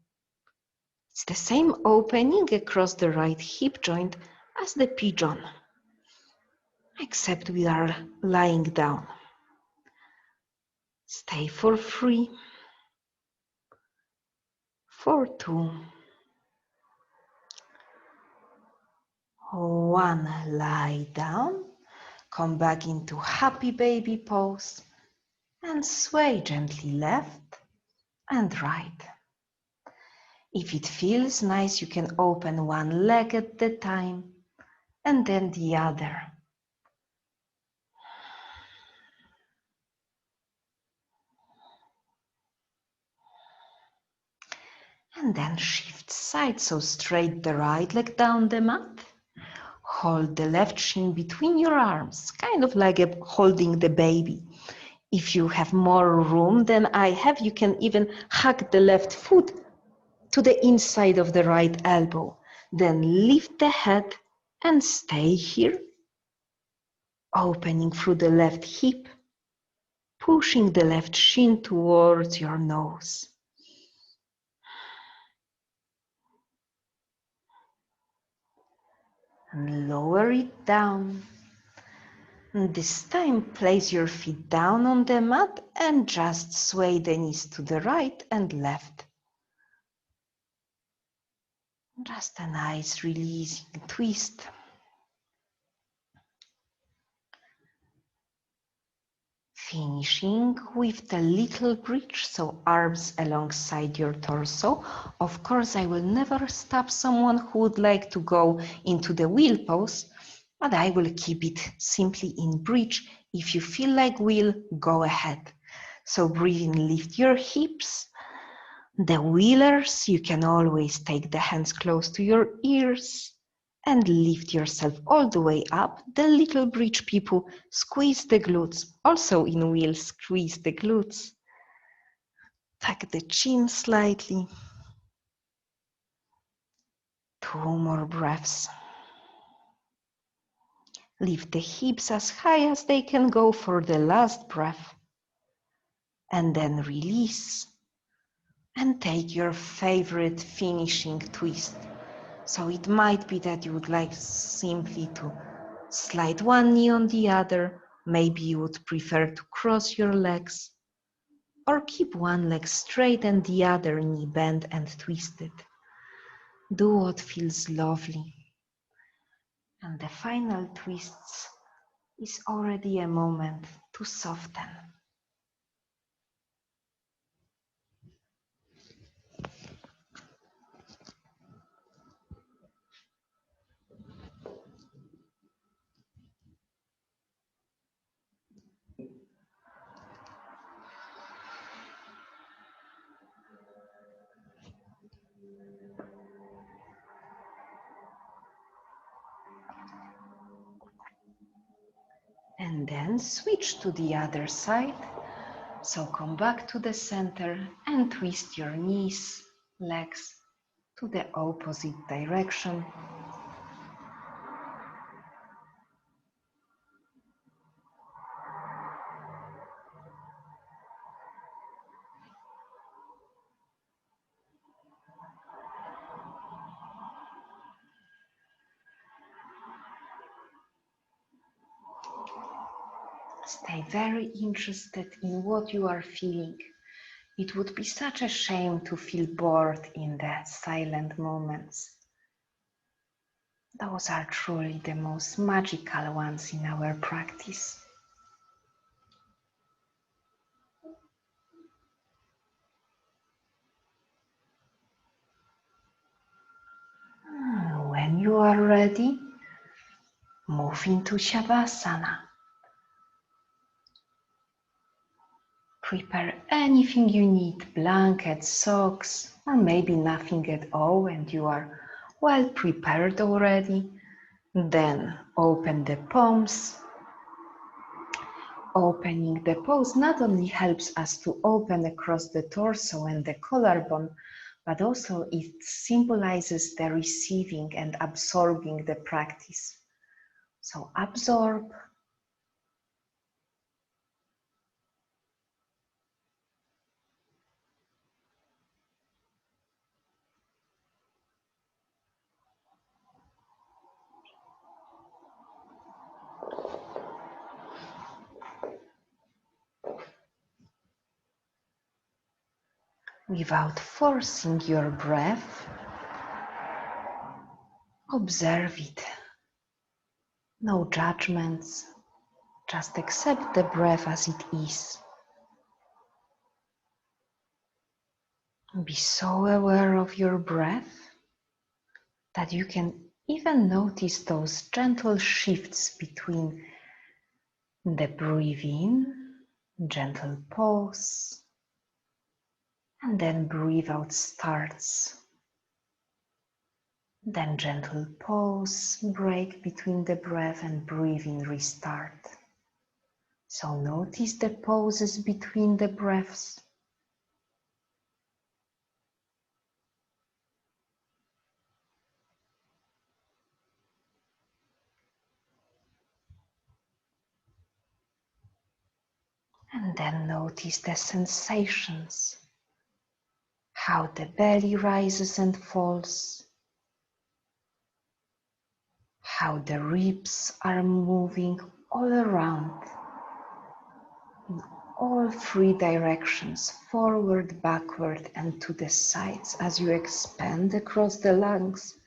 It's the same opening across the right hip joint as the pigeon, except we are lying down. Stay for 3, for 2, 1, lie down, come back into happy baby pose and sway gently left and right. If it feels nice, you can open one leg at the time and then the other. And then shift side, so straight the right leg down the mat. Hold the left shin between your arms, kind of like holding the baby. If you have more room than I have, you can even hug the left foot to the inside of the right elbow. Then lift the head and stay here, opening through the left hip, pushing the left shin towards your nose. And lower it down. And this time, place your feet down on the mat and just sway the knees to the right and left. Just a nice releasing twist. Finishing with the little bridge, so arms alongside your torso. Of course, I will never stop someone who would like to go into the wheel pose, but I will keep it simply in bridge. If you feel like wheel, go ahead. So breathe in, lift your hips. The wheelers, you can always take the hands close to your ears and lift yourself all the way up. The little bridge people, squeeze the glutes. Also in wheels, squeeze the glutes. Tuck the chin slightly. 2 more breaths. Lift the hips as high as they can go for the last breath. And then release. And take your favorite finishing twist. So it might be that you would like simply to slide one knee on the other. Maybe you would prefer to cross your legs or keep one leg straight and the other knee bent and twisted. Do what feels lovely. And the final twists is already a moment to soften. And then switch to the other side. So come back to the center and twist your knees, legs to the opposite direction. Stay very interested in what you are feeling. It would be such a shame to feel bored in the silent moments. Those are truly the most magical ones in our practice. When you are ready, move into Shavasana. Prepare anything you need, blankets, socks, or maybe nothing at all and you are well prepared already. Then open the palms. Opening the pose not only helps us to open across the torso and the collarbone, but also it symbolizes the receiving and absorbing the practice. So absorb, without forcing your breath. Observe it. No judgments, just accept the breath as it is. Be so aware of your breath that you can even notice those gentle shifts between the breathe in, gentle pause, and then breathe out starts. Then gentle pause, break between the breath and breathe in, restart. So notice the pauses between the breaths. And then notice the sensations, how the belly rises and falls, how the ribs are moving all around, in all three directions, forward, backward, and to the sides as you expand across the lungs.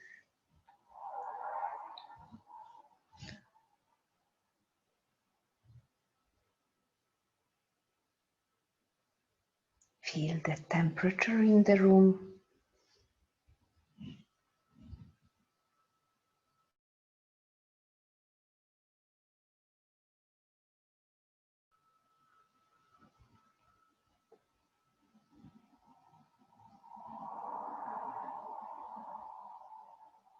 Feel the temperature in the room.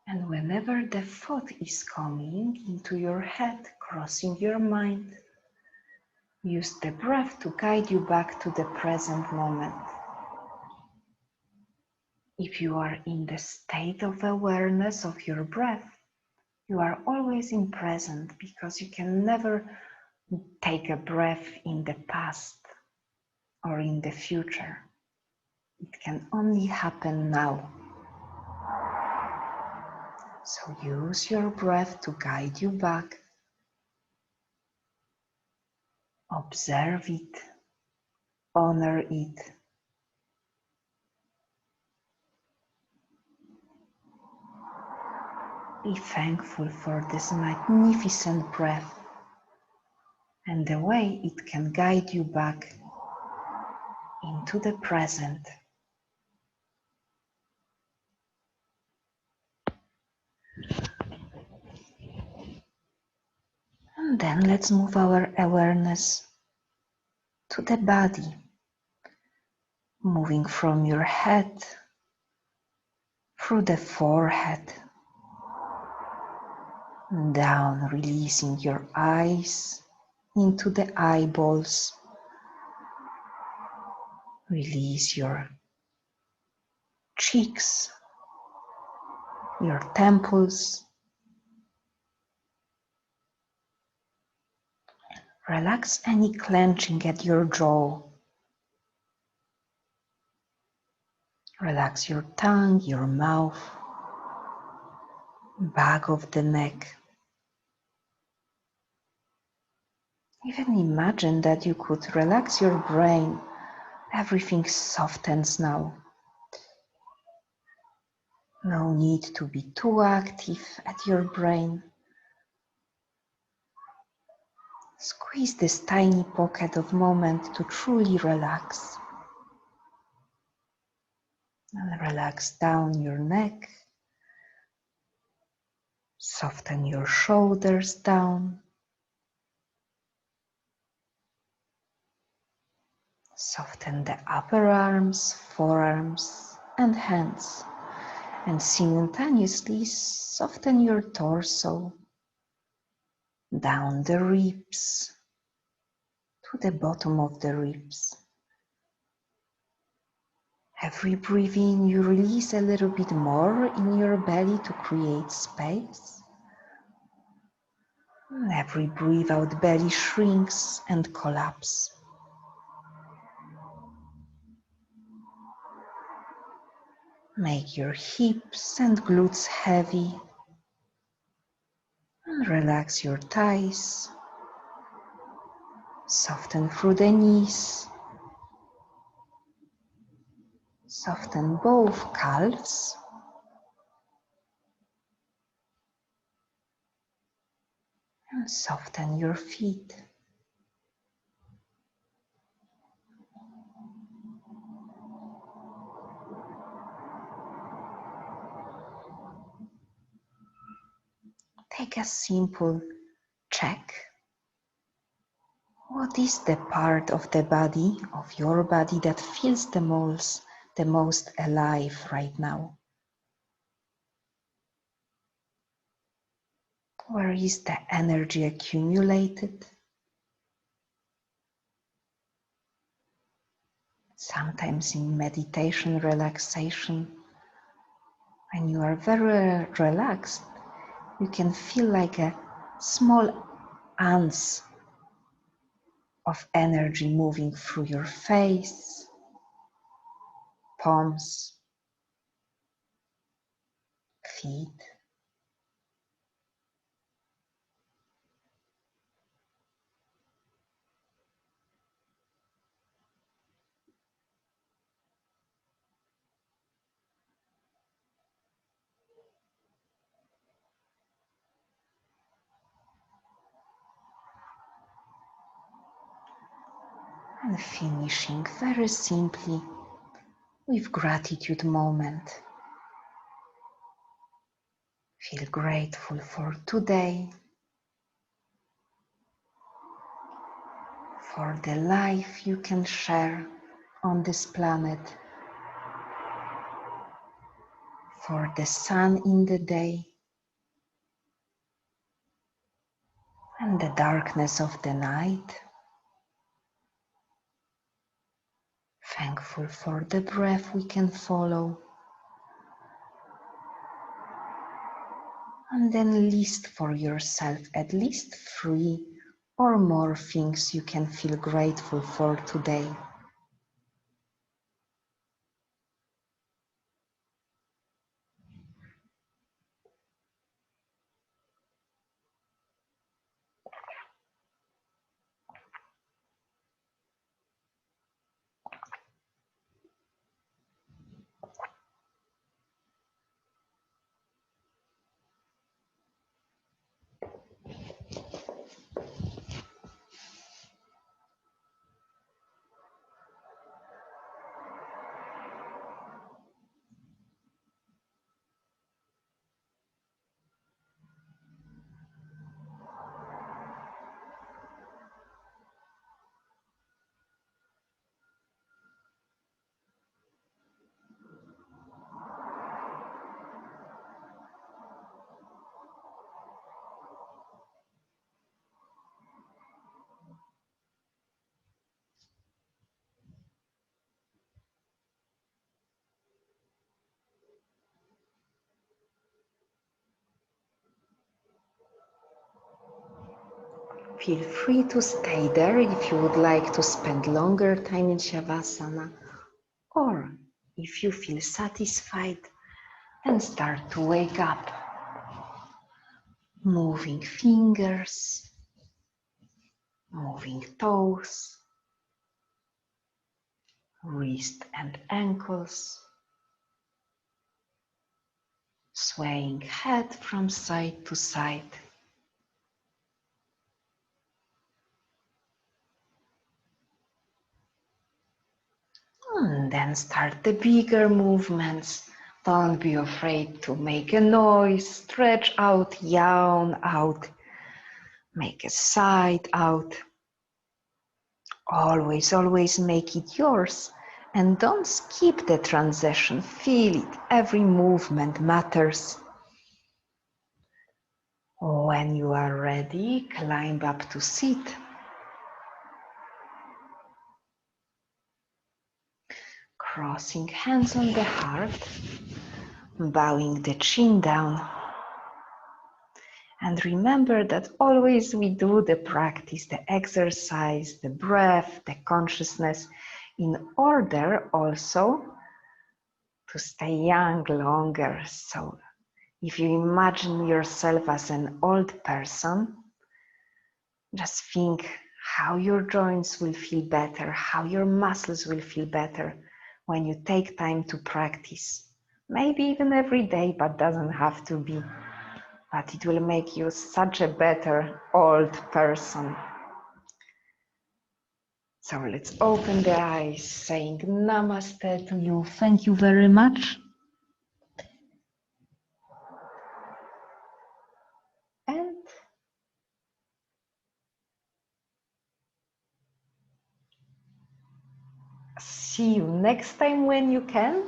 And whenever the thought is coming into your head, crossing your mind, use the breath to guide you back to the present moment. If you are in the state of awareness of your breath, you are always in present because you can never take a breath in the past or in the future. It can only happen now. So use your breath to guide you back. Observe it, honor it. Be thankful for this magnificent breath and the way it can guide you back into the present. And then let's move our awareness to the body, moving from your head through the forehead, down, releasing your eyes into the eyeballs. Release your cheeks, your temples. Relax any clenching at your jaw. Relax your tongue, your mouth, back of the neck. Even imagine that you could relax your brain. Everything softens now. No need to be too active at your brain. Squeeze this tiny pocket of moment to truly relax. And relax down your neck. Soften your shoulders down. Soften the upper arms, forearms, and hands. And simultaneously soften your torso, down the ribs, to the bottom of the ribs. Every breath in, you release a little bit more in your belly to create space. And every breath out, belly shrinks and collapses. Make your hips and glutes heavy. And relax your thighs. Soften through the knees. Soften both calves. And soften your feet. Take a simple check. What is the part of the body, of your body, that feels the most alive right now? Where is the energy accumulated? Sometimes in meditation, relaxation, when you are very relaxed, you can feel like a small ants of energy moving through your face, palms, feet. And finishing very simply with gratitude moment. Feel grateful for today, for the life you can share on this planet, for the sun in the day and the darkness of the night. Thankful for the breath we can follow. And then list for yourself at least 3 or more things you can feel grateful for today. Feel free to stay there if you would like to spend longer time in Shavasana, or if you feel satisfied and start to wake up. Moving fingers, moving toes, wrist and ankles, swaying head from side to side. And then start the bigger movements. Don't be afraid to make a noise. Stretch out, yawn out, make a side out. Always, always make it yours. And don't skip the transition. Feel it. Every movement matters. When you are ready, climb up to sit. Crossing hands on the heart, bowing the chin down. And remember that always we do the practice, the exercise, the breath, the consciousness, in order also to stay young longer. So if you imagine yourself as an old person, just think how your joints will feel better, how your muscles will feel better when you take time to practice. Maybe even every day, but doesn't have to be. But it will make you such a better old person. So let's open the eyes, saying namaste to you. Thank you very much. And see you next time when you can.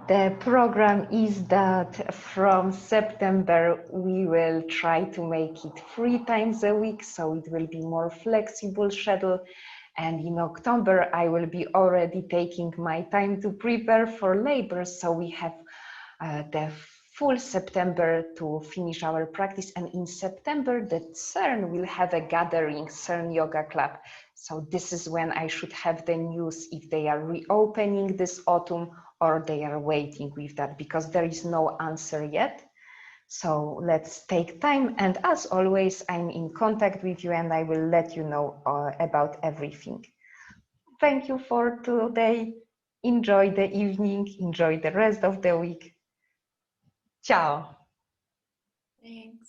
The program is that from September we will try to make it 3 times a week, so it will be more flexible schedule. And in October I will be already taking my time to prepare for labor, so we have the full September to finish our practice. And in September, the CERN will have a gathering, CERN Yoga Club. So this is when I should have the news if they are reopening this autumn or they are waiting with that, because there is no answer yet. So let's take time. And as always, I'm in contact with you and I will let you know about everything. Thank you for today. Enjoy the evening, enjoy the rest of the week. Ciao. Thanks.